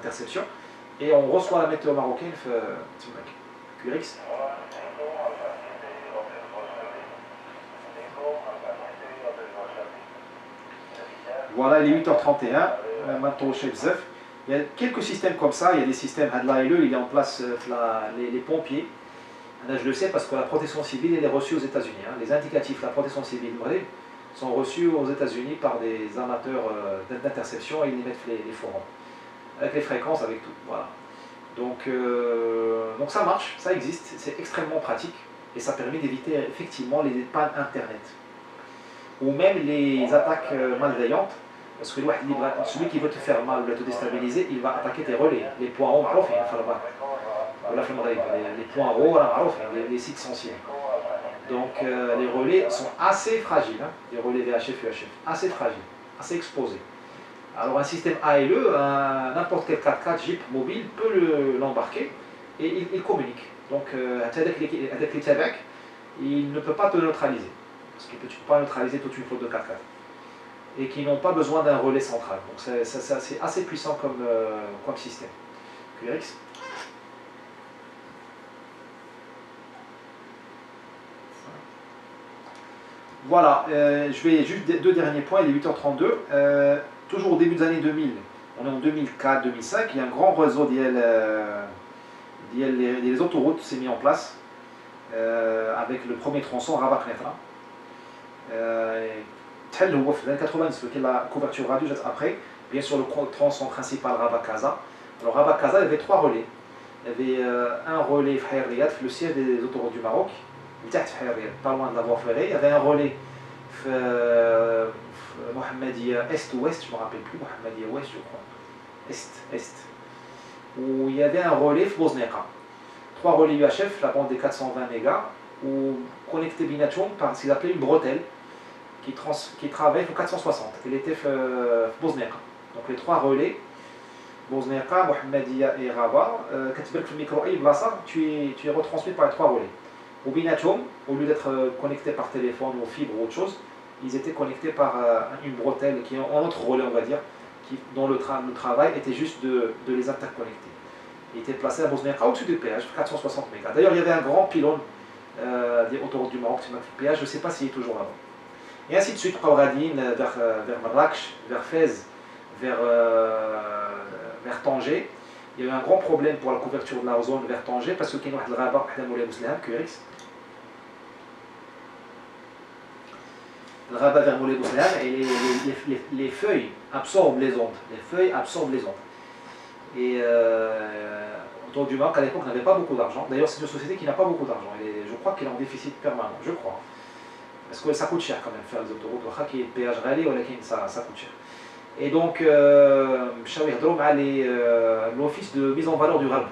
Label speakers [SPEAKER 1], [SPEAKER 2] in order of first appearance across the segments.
[SPEAKER 1] d'interception. Et on reçoit la météo marocaine, QRX. Voilà, il est 8h31, maintenant chez Bzef. Il y a quelques systèmes comme ça, il y a des systèmes, l'ALE, il est en place les pompiers. Je le sais parce que la protection civile elle est reçue aux États-Unis. Les indicatifs de la protection civile sont reçus aux États-Unis par des amateurs d'interception et ils les mettent les forums. Avec les fréquences, avec tout. Voilà. Donc ça marche, ça existe, c'est extrêmement pratique et ça permet d'éviter effectivement les pannes internet. Ou même les attaques malveillantes. Parce que celui qui veut te faire mal, te déstabiliser, il va attaquer tes relais, les points hauts, les points hauts, les sites sensibles. Donc les relais sont assez fragiles, les relais VHF, UHF, assez fragiles, assez exposés. Alors un système ALE, n'importe quel 4x4 Jeep mobile peut l'embarquer et il communique. Donc avec les Tabak, il ne peut pas te neutraliser. Parce qu'il ne peut pas neutraliser toute une flotte de 4x4. Et qui n'ont pas besoin d'un relais central. Donc c'est assez puissant comme système. QRX. Voilà, je vais juste deux derniers points, il est 8h32. Toujours au début des années 2000, on est en 2004-2005, il y a un grand réseau des autoroutes s'est mis en place avec le premier tronçon Rabat-Knetra. Tel le Waf, dans les 90, la couverture radio juste après, bien sûr le tronçon principal Rabat-Kaza. Alors Rabat-Kaza, il y avait 3 relais. Il y avait un relais Fhaïr Riyad, le siège des autoroutes du Maroc, pas loin de la voie ferrée. Il y avait un relais Mohammedia Est ou Ouest, je ne me rappelle plus, Mohammedia Ouest je crois, Est, où il y avait un relais Bosneka. 3 relais UHF, la bande des 420 mégas, où connecté Binatoum par ce qu'ils appelaient une bretelle qui travaille au 460. Elle était Bosneka. Donc les 3 relais, Bosneka, Mohammedia et Rabat, quand tu fais le micro tu es retransmis par les 3 relais. Au Binatoum, au lieu d'être connecté par téléphone ou fibre ou autre chose, ils étaient connectés par une bretelle qui est en autre relais, on va dire, dont le travail était juste de les interconnecter. Il était placé à Bosneka au-dessus du péage, 460 mégas. D'ailleurs, il y avait un grand pylône des autoroutes du Maroc, le péage, je ne sais pas s'il est toujours là-bas. Et ainsi de suite, Qawradine, vers Marrakech, vers Fès, vers Tanger. Il y a eu un grand problème pour la couverture de la zone vers Tanger parce qu'il y a un rabat, QRX. Le rabat vers Moulay Bousselham et les feuilles absorbent les ondes. Et autour du Maroc, à l'époque, n'avait pas beaucoup d'argent. D'ailleurs, c'est une société qui n'a pas beaucoup d'argent. Je crois qu'elle est en déficit permanent, je crois. Parce que ça coûte cher quand même faire les autoroutes. Qui est péage rallye, ça coûte cher. Et donc, l'office de mise en valeur du RAB,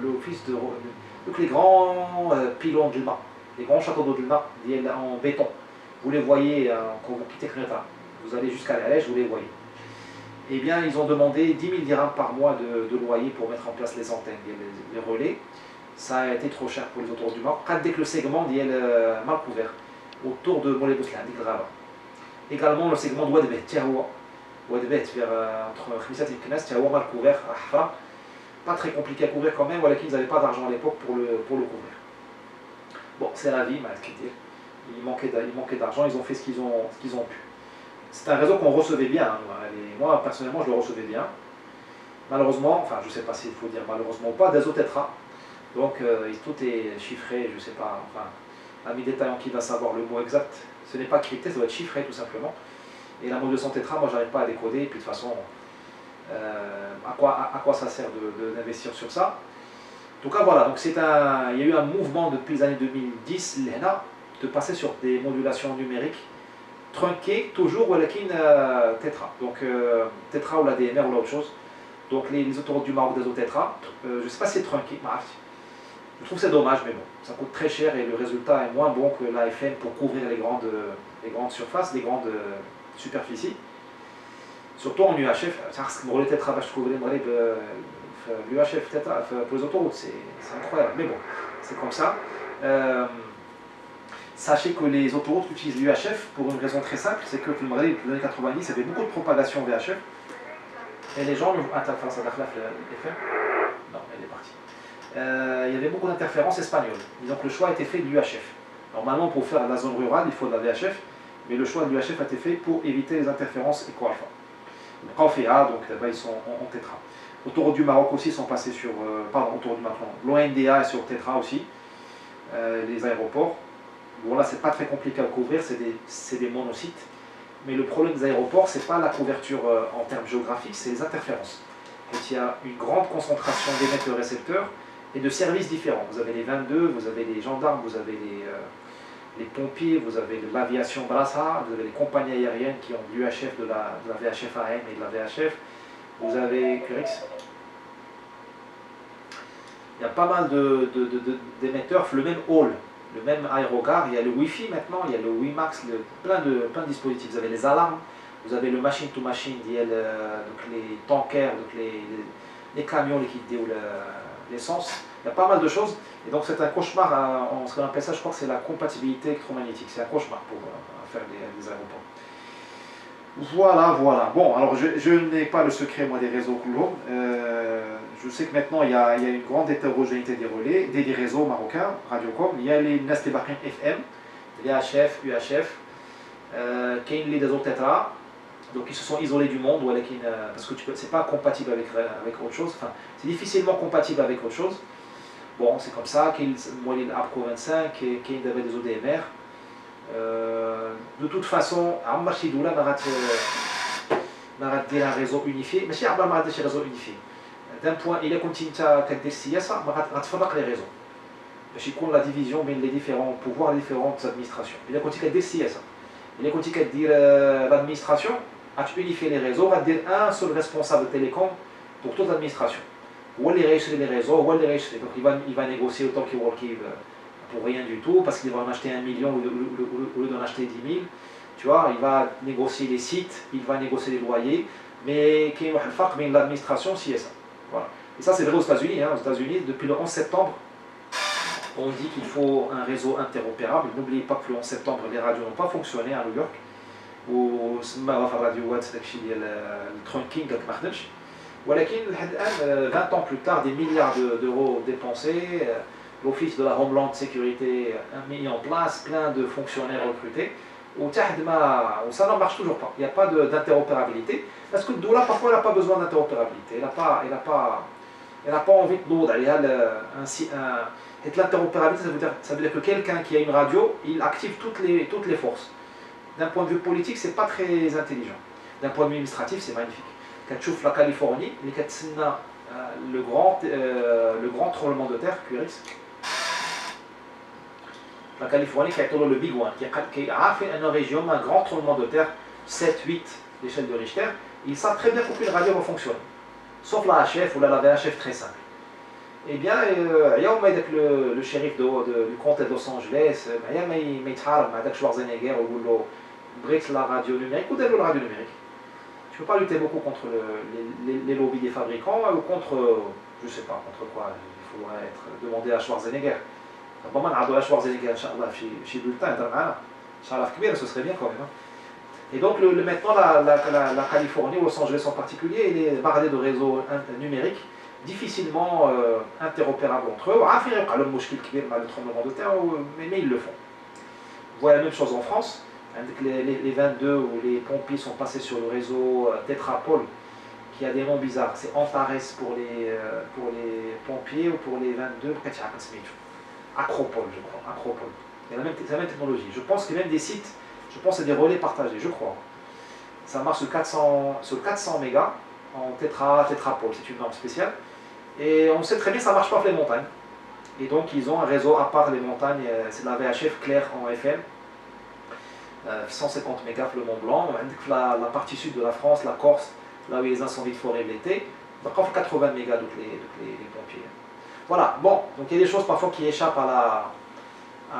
[SPEAKER 1] l'office de. Donc les grands pylônes du Lma, les grands châteaux d'eau du Lma en béton. Vous les voyez quand vous quittez Kneta. Vous allez jusqu'à l'Alège, vous les voyez. Eh bien, ils ont demandé 10 000 dirhams par mois de loyer pour mettre en place les antennes, les relais. Ça a été trop cher pour les autoroutes du Maroc. Dès que le segment est mal couvert, autour de Moulay Bousselham, également le segment de Ouadbet, Ouadbet entre Khmissat et Knas, mal couvert à Hafra. Pas très compliqué à couvrir quand même, voilà qu'ils n'avaient pas d'argent à l'époque pour le couvrir. Bon, c'est la vie, il manquait d'argent, ils ont fait ce qu'ils ont pu. C'est un réseau qu'on recevait bien, moi personnellement je le recevais bien. Malheureusement, enfin je ne sais pas s'il faut dire malheureusement ou pas, d'azotétra. Donc tout est chiffré, je ne sais pas, enfin, ami détaillant qui va savoir le mot exact, ce n'est pas crypté, ça doit être chiffré tout simplement. Et la modulation tétra, moi j'arrive pas à décoder, et puis de toute façon, à quoi ça sert d'investir sur ça. En tout cas voilà, donc il y a eu un mouvement depuis les années 2010, de passer sur des modulations numériques trunquées, toujours Walakin Tetra. Donc Tetra ou la DMR ou l'autre chose. Donc les autoroutes du Maroc des Tetra, je ne sais pas si c'est trunqué, je trouve que c'est dommage, mais bon, ça coûte très cher et le résultat est moins bon que l'AFM pour couvrir les grandes surfaces, les grandes superficies. Surtout en UHF, l'UHF pour les autoroutes, c'est incroyable, mais bon, c'est comme ça. Sachez que les autoroutes utilisent l'UHF pour une raison très simple, c'est que dans les années 90, il y avait beaucoup de propagation VHF. Et les gens, FM. Non, elle est partie. Il y avait beaucoup d'interférences espagnoles. Donc le choix a été fait de l'UHF. Normalement, pour faire la zone rurale, il faut de la VHF, mais le choix de l'UHF a été fait pour éviter les interférences éco-alpha. Donc là-bas, ils sont en tétra. Autour du Maroc aussi, ils sont passés sur. Pardon, autour du Maroc. L'ONDA est sur tétra aussi, les aéroports. Bon, là, c'est pas très compliqué à couvrir, c'est des monosites. Mais le problème des aéroports, c'est pas la couverture en termes géographiques, c'est les interférences. Quand il y a une grande concentration d'émetteurs-récepteurs et de services différents. Vous avez les 22, vous avez les gendarmes, vous avez les pompiers, vous avez l'aviation Brassa, vous avez les compagnies aériennes qui ont de l'UHF, de la VHF AM et de la VHF. Vous avez Curix. Il y a pas mal d'émetteurs, le même hall, le même aérogare. Il y a le Wi-Fi maintenant, il y a le WiMAX, plein de dispositifs. Vous avez les alarmes, vous avez le machine-to-machine, donc les tankers, donc les camions liquidés ou l'essence. Il y a pas mal de choses. Et donc c'est un cauchemar, ce qu'on appelle ça, je crois que c'est la compatibilité électromagnétique. C'est un cauchemar pour faire des aéroports. Voilà. Bon, alors je n'ai pas le secret, moi, des réseaux Koulom. Je sais que maintenant, il y a une grande hétérogénéité des relais, des réseaux marocains, Radiocom. Il y a les Nastebaqin FM, les HF, UHF, qui sont les réseaux Tetra. Donc ils se sont isolés du monde, parce que c'est pas compatible avec autre chose. Enfin, c'est difficilement compatible avec autre chose. Bon, c'est comme ça. Moi, il y a l'APCO 25, qui est des ODMR. De toute façon, Ammarchidoula n'a un réseau unifié, mais si Abba n'a un réseau unifié, d'un point, il est continu à dire ça, les réseaux. Je compte la division entre les différents pouvoirs, les différentes administrations. Il est continu à dire ça. Il est continu à dire l'administration a unifié les réseaux, va dire un seul responsable télécom pour toute l'administration. Ou les réussir les réseaux, ou les réussir. Donc il va négocier autant qu'il pour rien du tout, parce qu'il va en acheter 1 million au lieu d'en acheter 10 000. Tu vois, il va négocier les sites, il va négocier les loyers, mais qu'il y a un l'administration, si et ça. Voilà. Et ça, c'est vrai aux États-Unis. Aux États-Unis, depuis le 11 septembre, on dit qu'il faut un réseau interopérable. N'oubliez pas que le 11 septembre, les radios n'ont pas fonctionné à New York. Ou le trunking ما خدمش. ولكن لحد الآن 20 ans plus tard, des milliards d'euros dépensés, l'office de la Homeland Security mis en place, plein de fonctionnaires recrutés, ça ne marche toujours pas. Il n'y a pas d'interopérabilité. Parce que Doula, parfois, elle n'a pas besoin d'interopérabilité. Elle n'a pas envie de l'autre. L'interopérabilité, ça veut dire que quelqu'un qui a une radio, il active toutes les forces. D'un point de vue politique, c'est pas très intelligent. D'un point de vue administratif, c'est magnifique. Quand tu ouvres la Californie, le grand tremblement de terre, Curis, la Californie qui a été le Big One, qui a fait une région, un grand tremblement de terre, 7, 8 l'échelle de Richter, ils savent très bien qu'aucune radio va fonctionner. Sauf la HF ou la VHF très simple. Eh bien, il y a le shérif du comté de Los Angeles, il y a Schwarzenegger ou Brix la radio numérique ou de la radio numérique. Tu ne peux pas lutter beaucoup contre les lobbies des fabricants ou contre, je ne sais pas, contre quoi. Il faudrait demander à Schwarzenegger. Bon, à Schwarzenegger, chez Bulletin, ce serait bien quand même. Et donc maintenant, la Californie, Los Angeles en particulier, il est bardé de réseaux numériques difficilement interopérables entre eux. Il y a le tremblement de terre, mais ils le font. Voilà la même chose en France. Les 22 où les pompiers sont passés sur le réseau Tétrapol, qui a des noms bizarres. C'est Antares pour les pompiers ou pour les 22, Acropole, je crois. Acropole. Il y a la même technologie. Je pense qu'il y a même des sites, je pense que c'est des relais partagés, je crois. Ça marche sur 400 mégas en tétrapole, c'est une norme spéciale. Et on sait très bien que ça ne marche pas pour les montagnes. Et donc ils ont un réseau à part les montagnes, c'est de la VHF claire en FM. 150 mégas le Mont Blanc, la partie sud de la France, la Corse, là où il y a les incendies de forêt l'été, donc on fait 80 mégas donc les pompiers. Voilà, bon, donc il y a des choses parfois qui échappent à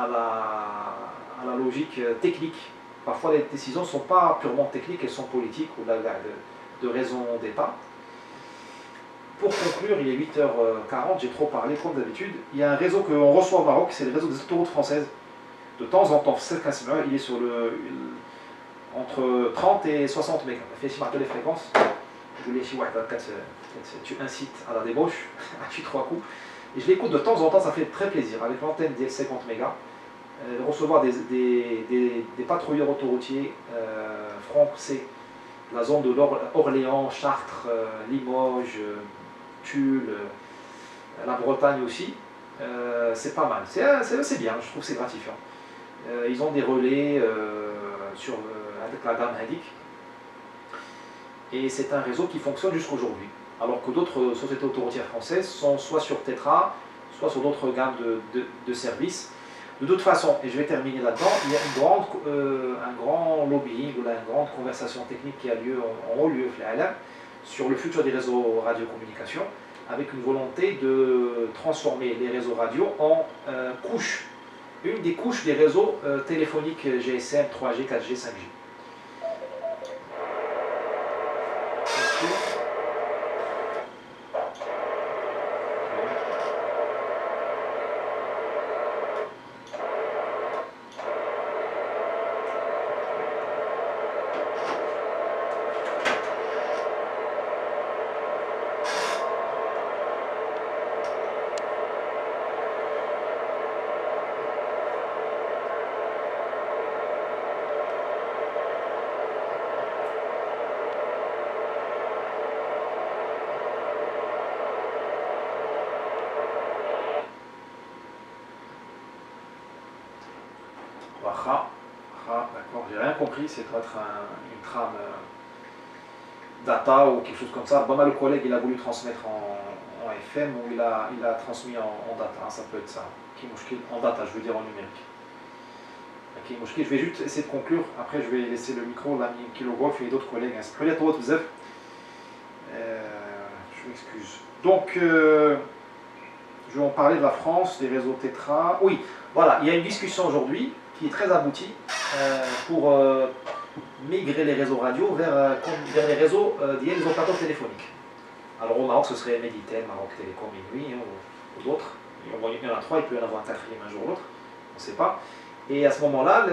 [SPEAKER 1] la logique technique. Parfois les décisions ne sont pas purement techniques, elles sont politiques ou de raison d'État. Pour conclure, il est 8h40, j'ai trop parlé comme d'habitude. Il y a un réseau qu'on reçoit au Maroc, c'est le réseau des autoroutes françaises. De temps en temps, il est sur entre 30 et 60 mégas. Il fait les fréquences. tu incites à la débauche, tu 3 coups. Et je l'écoute de temps en temps, ça fait très plaisir, avec l'antenne des 50 mégas, de recevoir des patrouilleurs autoroutiers français, la zone de Orléans, Chartres, Limoges, Tulle, la Bretagne aussi. C'est pas mal, c'est bien, je trouve que c'est gratifiant. Ils ont des relais avec la gamme Hadik. Et c'est un réseau qui fonctionne jusqu'aujourd'hui. Alors que d'autres sociétés autoroutières françaises sont soit sur Tetra, soit sur d'autres gammes de services. De toute façon, et je vais terminer là-dedans, il y a un grand lobbying ou une grande conversation technique qui a lieu, en haut lieu sur le futur des réseaux radio-communication, avec une volonté de transformer les réseaux radio en une des couches des réseaux téléphoniques GSM, 3G, 4G, 5G. D'accord, j'ai rien compris, c'est doit être une trame data ou quelque chose comme ça. Le collègue il a voulu transmettre en FM ou il a transmis en data, ça peut être ça. En data, je veux dire en numérique. Je vais juste essayer de conclure, après je vais laisser le micro, l'ami Kilogolf et d'autres collègues. Je m'excuse. Donc, je vais en parler de la France, des réseaux Tetra. Oui, voilà, il y a une discussion aujourd'hui qui est très aboutie pour migrer les réseaux radio vers les réseaux des opérateurs téléphoniques. Alors au Maroc, ce serait Meditel, Maroc Télécom et Nuit, ou d'autres. Il y en a 3, il peut y en avoir un 4e un jour ou l'autre, on ne sait pas. Et à ce moment-là,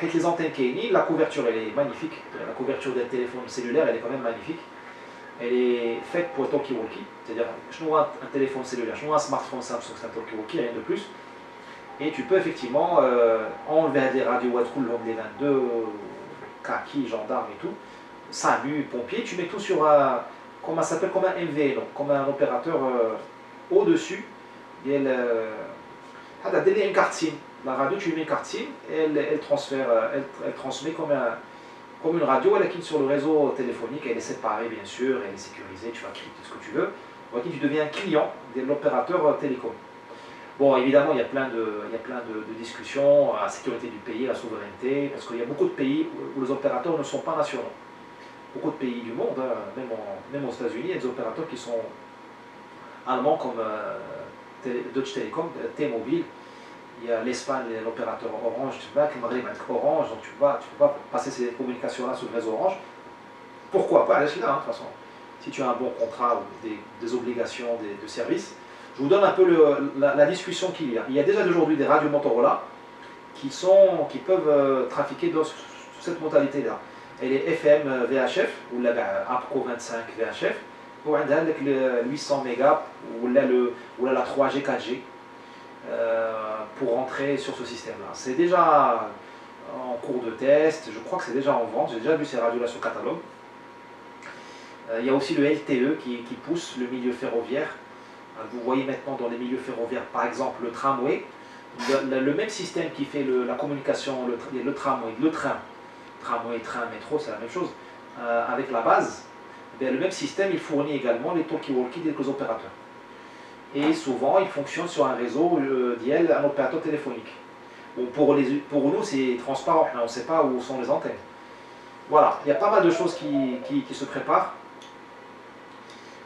[SPEAKER 1] avec les antennes Keyni, la couverture elle est magnifique. La couverture d'un téléphone cellulaire, elle est quand même magnifique. Elle est faite pour talkie-walkie, c'est-à-dire je n'ai un téléphone cellulaire, je n'ai un smartphone Samsung, c'est un talkie-walkie, rien de plus. Et tu peux effectivement enlever des radios les 22, kaki, gendarmes et tout, SAMU, pompiers, tu mets tout sur un, comment ça s'appelle, comme un MVNO, comme un opérateur au-dessus. Il y a une carte SIM. La radio, tu lui mets une carte SIM, elle transmet comme une radio, elle est sur le réseau téléphonique, elle est séparée bien sûr, elle est sécurisée, tu vas crypter ce que tu veux. Donc tu deviens un client de l'opérateur télécom. Bon, évidemment, il y a plein de discussions, la sécurité du pays, la souveraineté, parce qu'il y a beaucoup de pays où les opérateurs ne sont pas nationaux. Beaucoup de pays du monde, même aux États-Unis, il y a des opérateurs qui sont allemands comme Deutsche Telekom, T-Mobile. Il y a l'Espagne, l'opérateur Orange, tu vas avec Orange, donc tu peux pas passer ces communications-là sur le réseau Orange. Pourquoi pas? C'est là, de toute façon. Si tu as un bon contrat ou des obligations de service. Je vous donne un peu la discussion qu'il y a. Il y a déjà aujourd'hui des radios Motorola qui peuvent trafiquer sur cette modalité-là. Et les FM VHF, ou la APCO 25 VHF, ou le 800 mégas, ou la 3G, 4G, pour rentrer sur ce système-là. C'est déjà en cours de test, je crois que c'est déjà en vente, j'ai déjà vu ces radios-là sur catalogue. Il y a aussi le LTE qui pousse le milieu ferroviaire. Vous voyez maintenant dans les milieux ferroviaires, par exemple le tramway, le même système qui fait la communication, le tramway, tramway, train, métro, c'est la même chose, avec la base, bien, le même système il fournit également les talkie-walkie des opérateurs. Et souvent il fonctionne sur un réseau d'IL, un opérateur téléphonique. Bon, pour nous c'est transparent, on ne sait pas où sont les antennes. Voilà, il y a pas mal de choses qui se préparent.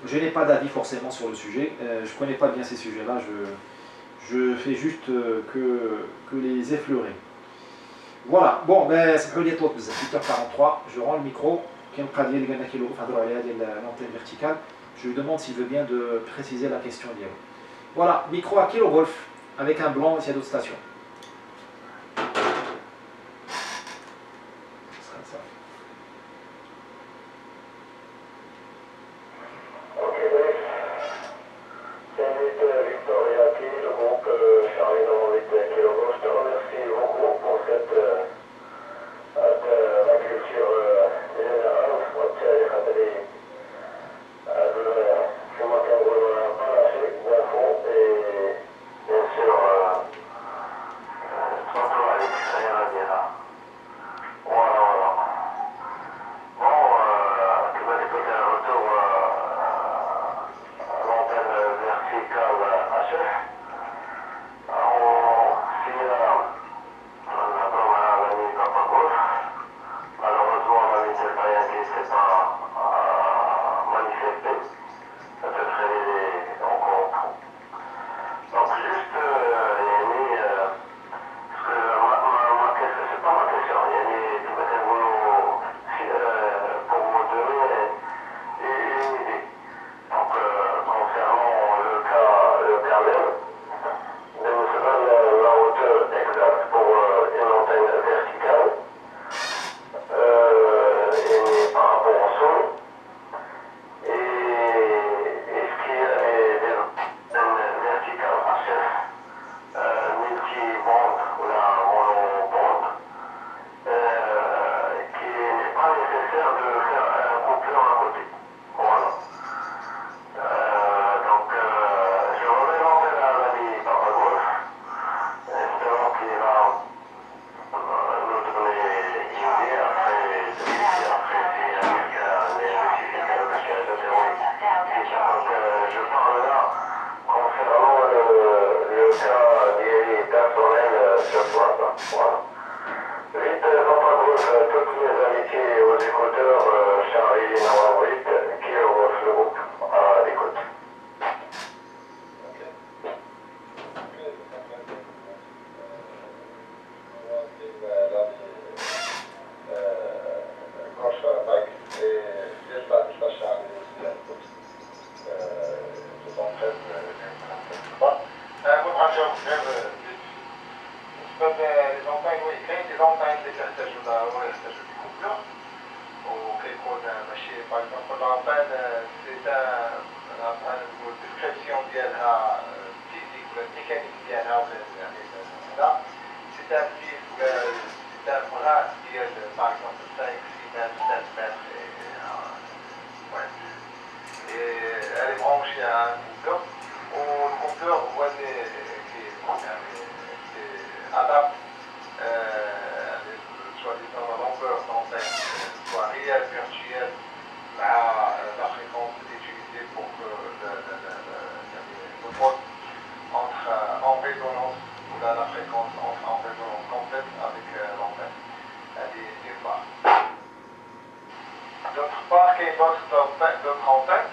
[SPEAKER 1] Je n'ai pas d'avis forcément sur le sujet, je ne connais pas bien ces sujets-là, je fais juste que les effleurer. Voilà, bon, ben, c'est 8h43, je rends le micro, l'antenne verticale, je lui demande s'il veut bien de préciser la question d'hier. Voilà, micro à Kilogolf, avec un blanc s'il y a d'autres stations.
[SPEAKER 2] je parle là concernant le cas des personnels sur place. Voilà. Vite, toutes mes amitiés aux écouteurs, Charlie et Nawawit, qui reçoivent le groupe à l'écoute.
[SPEAKER 3] les montagnes, oui, كاين دي زونتاين اللي كيحتاجوا ضروري يحتاجوا دي كوبلور وكيكون ماشي باغ اكزومبل لامبان سي ان نقول ديسكريبسيون ديالها فيزيك ولا ميكانيك ديالها ولا يعني هذا سي ان فيل ولا سي ان براس ديال باغ اكزومبل 5 6 متر 7 متر elle est branchée à un compteur ou le compteur voit adapte soi-disant la longueur d'antenne soit réelle, virtuelle, la fréquence utilisée pour que le poste entre en résonance ou la fréquence entre en résonance complète avec l'antenne. Elle est d'une part. D'autre part, qu'il y a d'autres antennes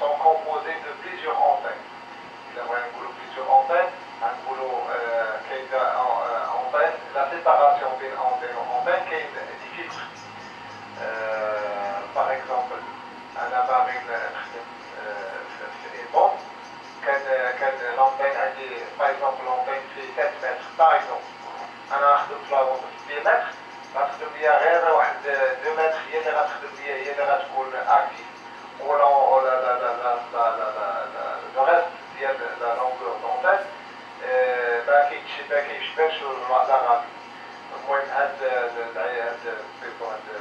[SPEAKER 3] sont composées de plusieurs antennes. Il y a plusieurs antennes, la séparation des antennes, qui est des filtres. Par exemple, un appareil est bon, quand l'antenne, par exemple, l'antenne fait 7 mètres, par exemple, أنا أخدم في لابونت 2 متر غتخدم ليا غير واحد 2 متر هي اللي غتخدم ليا هي اللي غتكون اكتيف ولا لو ريست ديال لا لونغور دونتال ما كيشبهش لا غادي. المهم هاد الفلتر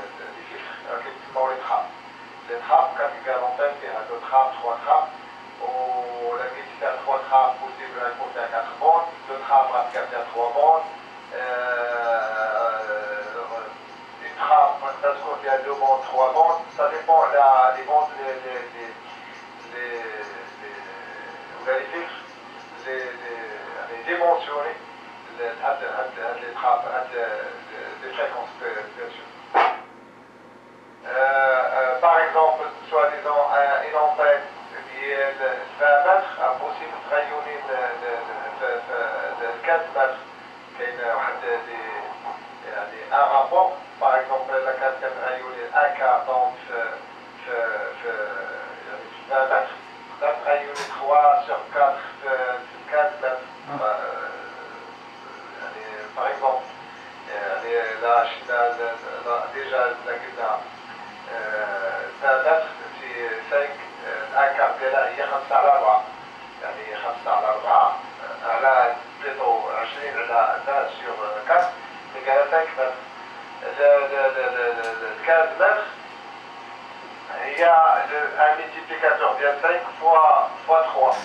[SPEAKER 3] كيتسموا لي تخاب. لي تخاب كتلقى لونتال فيها 2 تخاب 3 تخاب ولا لقيتي فيها 3 تخاب بوسيبل يكون فيها 4 بون 2 تخاب غتلقى فيها 3 بون une trappe, parce qu'il y a 2 bandes, 3 bandes, ça dépend des bandes, les filtres, les dimensionnés, les trappes, les fréquences bien sûr. Par exemple, soi-disant une antenne qui est de 20 mètres, impossible de rayonner de 15 mètres. كاين واحد يعني ان رابور باغ اكزومبل الا كانت كتغيولي ان كارطون في يعني في 20 متر تقدر تغيولي 3 sur 4 في 15 متر يعني باغ اكزومبل يعني لا ديجا الا قلنا 20 متر في 5 ان كار ديالها هي 5 على 4 يعني 5 على 4 على plutôt 20 على 20 sur 4 égale à 5 mètres. Le 15 mètres, il y a un multiplicateur bien 5 fois 3.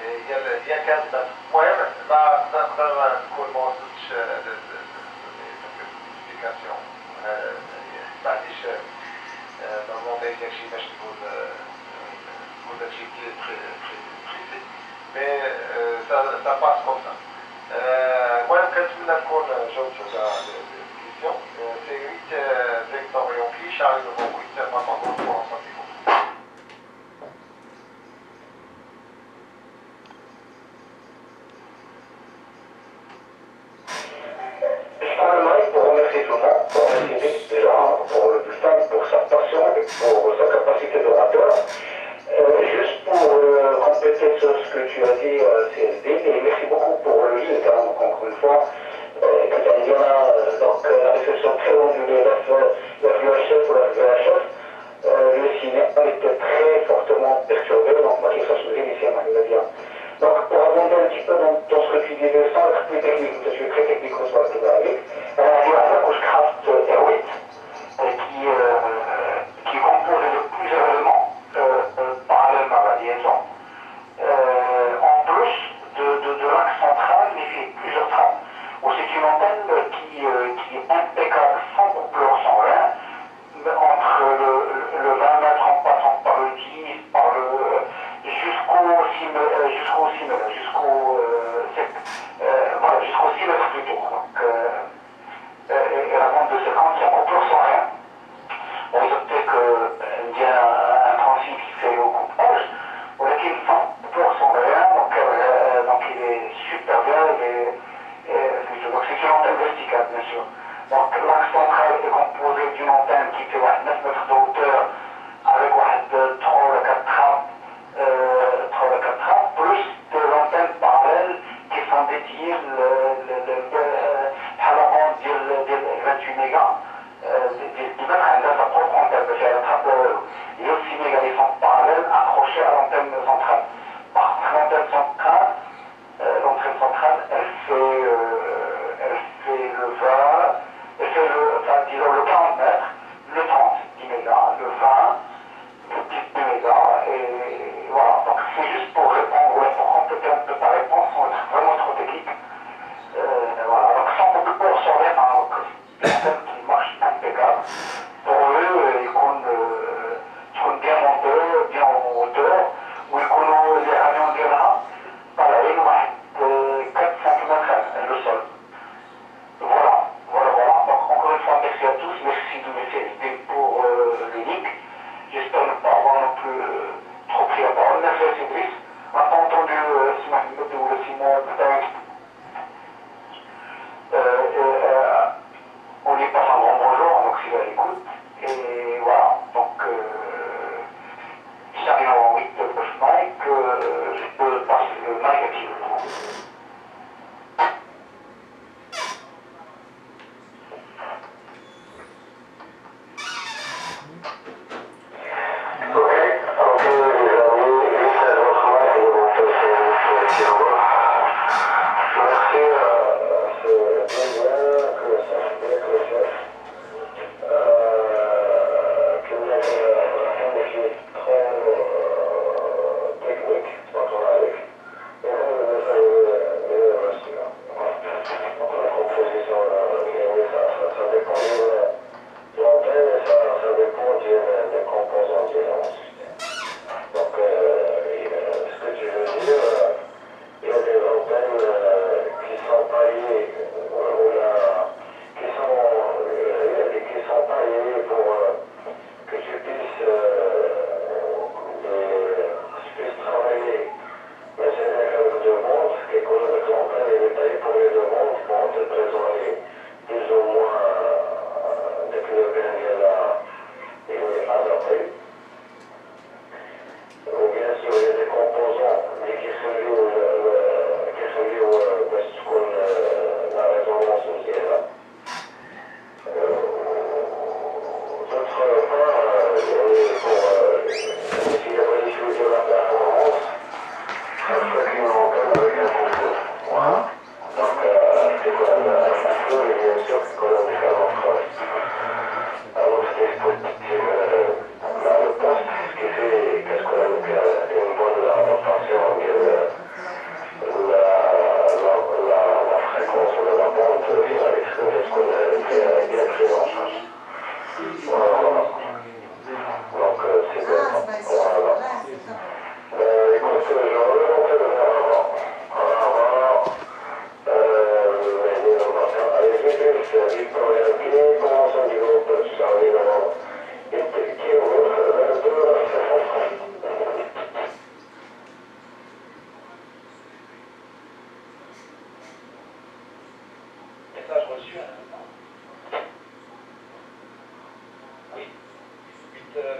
[SPEAKER 3] Il y a 15 mètres. المهم ما نقدر نكون ما وصلتش للملتيبليكاسيون معليش نورمالمون داكشي باش تكون داكشي بريسي mais ça passe comme ça. Moi, quand tu m'as dit que j'ai une question, c'est 8 Victor Yonki, Charles de Bon, 8 maintenant pour en sortir.
[SPEAKER 2] Je prends le mic pour remercier tout le monde, pour remercier Nick déjà pour le butin, pour sa passion et pour sa capacité d'orateur. Juste pour compléter sur ce que tu as dit, CSD, et merci beaucoup pour le guide, donc encore une fois, que tu as dit, donc la réflexion très longue du FVHF ou la FVHF,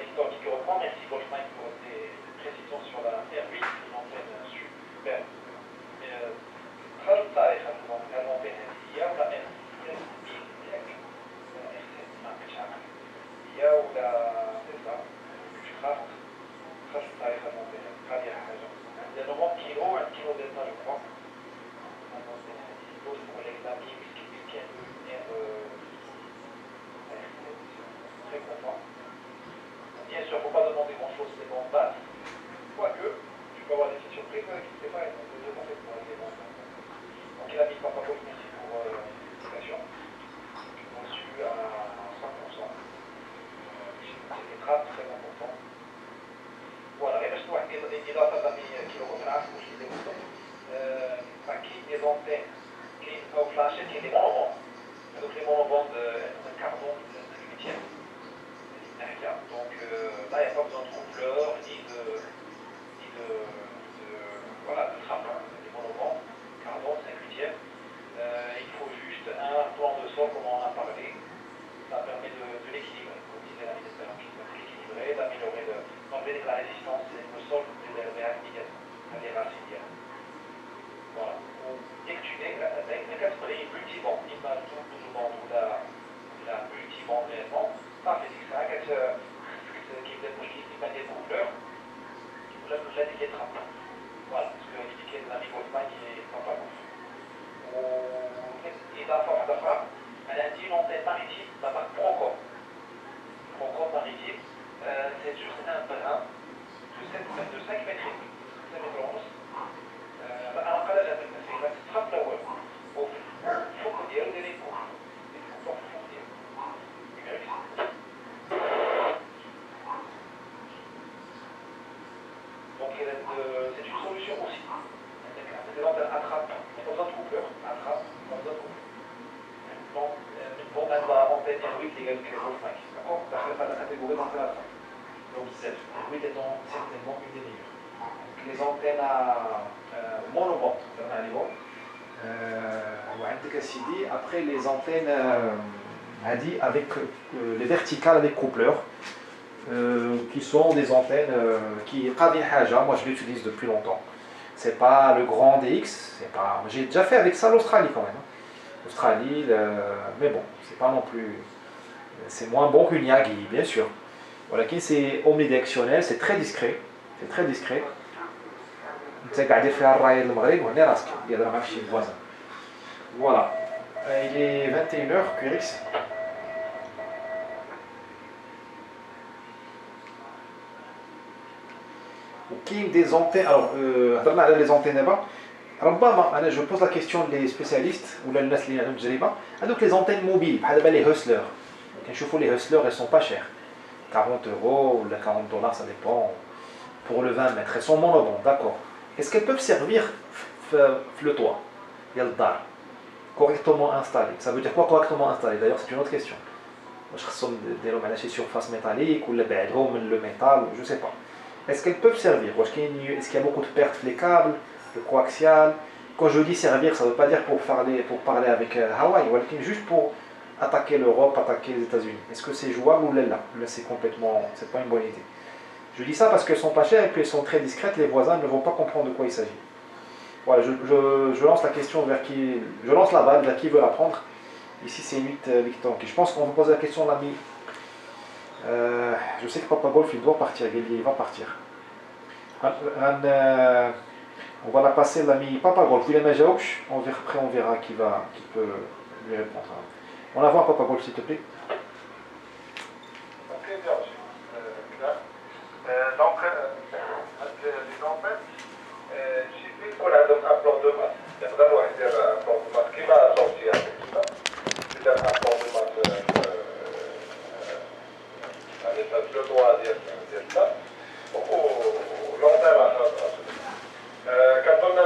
[SPEAKER 4] Victor qui reprend, merci Wolfman pour tes précisions sur la R8, l'antenne super. خلط طريقة الأنتين هي ولا R7 ياك R7 ما كنتش عارف هي ولا سيسا مش خلط طريقة الأنتين هذه حاجة عندنا 90 كيلو 1 كيلو ديالنا جو كخوا الأنتين هذه دوز pour les amis qui viennent de venir très content. Bien sûr, il ne faut pas demander grand-chose, c'est bon, basse. Quoique, tu peux avoir des petites surprises, mais n'hésitez pas à être demandé pour les bons. Donc, il a mis Papa Paul, merci pour l'explication. Reçu à 100%. C'est des trappes très importantes. Voilà, et je dois dire qu'il y a des amis qui le retracent, ou qui les écoutent. Qui des antennes, qui ont flashé, qui des monobandes. Donc, les monobandes de carbone, de 8e. Donc là, il n'y a pas besoin de coupleur, ni de voilà, de trappin, des monobandes, carbone 5/8. Il faut juste un plan de sol, comme on en a parlé. Ça permet de l'équilibrer, comme disait la ministre, de l'équilibrer, d'améliorer, d'enlever la résistance et le sol des immédiatement, des racines. Voilà. Dès que tu as multiband, image double-band ou la multiband réellement, ça fait ça, qui est pas des couleurs, ou la l'étiquette trappe. Voilà, parce que l'étiquette de l'ami Wolfman, il est pas mal. Et la forme d'affaire, elle a dit l'antenne maritime, la marque Procom. Procom maritime, c'est juste un brin de 5 mètres et demi, 5 mètres 11. أنا قال لها بالمسيرة تتخطى الأول وفوق ديالو دايرين فوق الفوق ديالو donc c'est une solution aussi c'est l'antenne attrape pas besoin de coupleur attrape pas besoin de coupleur donc bon elle va antenne R8 égale que 5 d'accord داخل في la catégorie d'antenne attrape donc R8 étant certainement une des meilleures les antennes à monobande, après les antennes avec les verticales avec coupleur, qui sont des antennes qui moi je l'utilise depuis longtemps. C'est pas le grand DX, j'ai déjà fait avec ça l'Australie quand même. L'Australie, mais bon, c'est pas non plus, c'est moins bon qu'une Yagi, bien sûr. Voilà, c'est omnidirectionnel, c'est très discret. C'est قاعد في الراي المغرب وهنا راسك يهضر مع شي voisin. Voilà. Il est 21h Quirix. وكاين des antennes alors هضرنا على les antennes دابا ربما انا جو بوز لا كيسيون لي سبيسياليست ولا الناس اللي عندهم تجربه هذوك لي زونتين موبيل بحال دابا لي هوسلر كنشوفوا لي هوسلر elles sont pas chères 40 € ou 40 $, ça dépend pour le 20 mètres elles sont monobondes d'accord. Est-ce qu'elles peuvent servir le toit, correctement installé? Ça veut dire quoi correctement installé? D'ailleurs, c'est une autre question. Je suis sur surface métallique ou le métal, je ne sais pas. Est-ce qu'elles peuvent servir? Est-ce qu'il y a beaucoup de pertes les câbles, le coaxial? Quand je dis servir, ça ne veut pas dire pour parler avec Hawaï, mais juste pour attaquer l'Europe, attaquer les États-Unis. Est-ce que c'est jouable ou là? Là, c'est pas une bonne idée. Je dis ça parce qu'elles sont pas chères et puis elles sont très discrètes, les voisins ne vont pas comprendre de quoi il s'agit. Voilà, je lance la question vers qui. Je lance la balle vers qui veut la prendre. Ici c'est 8 Victor. Je pense qu'on va poser la question à l'ami. Je sais que Papa Golf il doit partir, il va partir. On va la passer à l'ami Papa Golf. Il est Majaouch, après on verra qui peut lui répondre. On la voit Papa Golf s'il te plaît.
[SPEAKER 3] Ok, bien reçu. Donc, les antennes, j'ai fait qu'on a un plan de masse. Il y a vraiment un plan de masse qui va sortir avec tout ça. C'est un plan de masse avec le droit à dire ça. L'antenne quand on a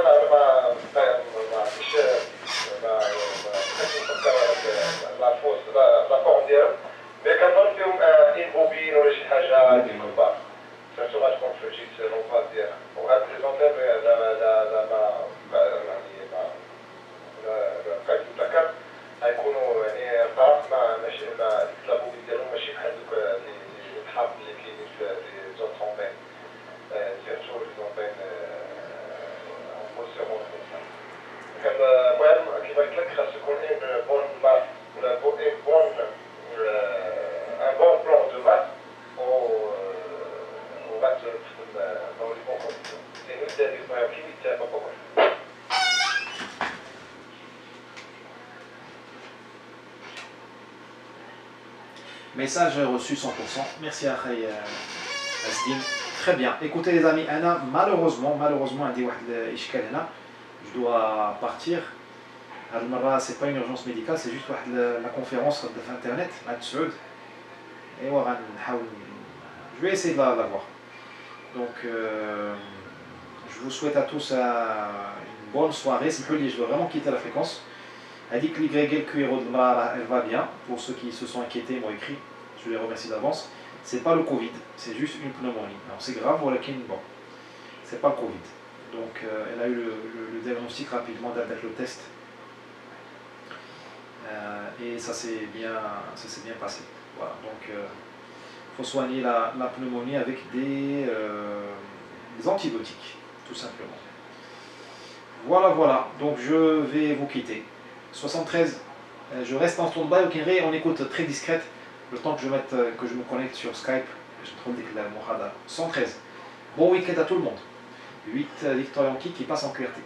[SPEAKER 3] la force, la forme d'hier, mais quand on fait une bobine ou une haja, ça sera comme je dis, on va dire. On va présenter الكاك هيكونوا يعني طرف مع لا بوبي ديالهم ماشي بحال دوك الحرف اللي كاينين les autres antennes, surtout les antennes en position comme ça. المهم كيما قلت لك خاص يكون ان بون ماب ولا un bon plan de maths au maths dans les bonnes conditions. C'est une des premières qui ne pas beaucoup.
[SPEAKER 1] Message reçu 100%. Merci à Khay Asdin. Très bien. Écoutez les amis, Anna, malheureusement, je dois partir. C'est pas une urgence médicale, c'est juste la conférence d'internet et je vais essayer de la voir. Donc je vous souhaite à tous une bonne soirée. Je dois vraiment quitter la fréquence. Elle dit que elle va bien. Pour ceux qui se sont inquiétés, m'ont écrit. Je les remercie d'avance. C'est pas le Covid, c'est juste une pneumonie. Alors c'est grave, bon, c'est pas le Covid. Donc elle a eu le diagnostic rapidement avec le test. Et ça s'est bien passé. Voilà, donc il faut soigner la pneumonie avec des antibiotiques, tout simplement. Voilà, donc je vais vous quitter. 73, je reste en stand-by, on écoute très discrète, le temps que je me connecte sur Skype, je trouve que la Mohada. 113, bon week-end à tout le monde. 8 Victor Yankee qui passe en QRT.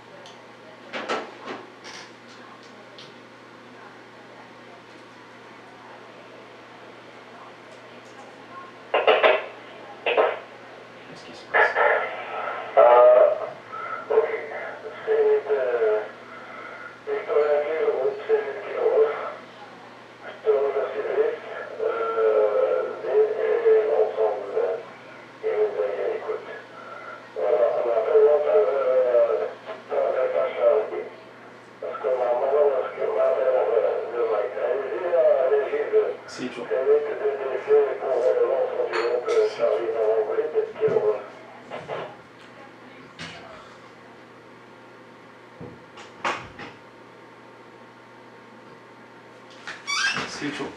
[SPEAKER 1] C'est chaud.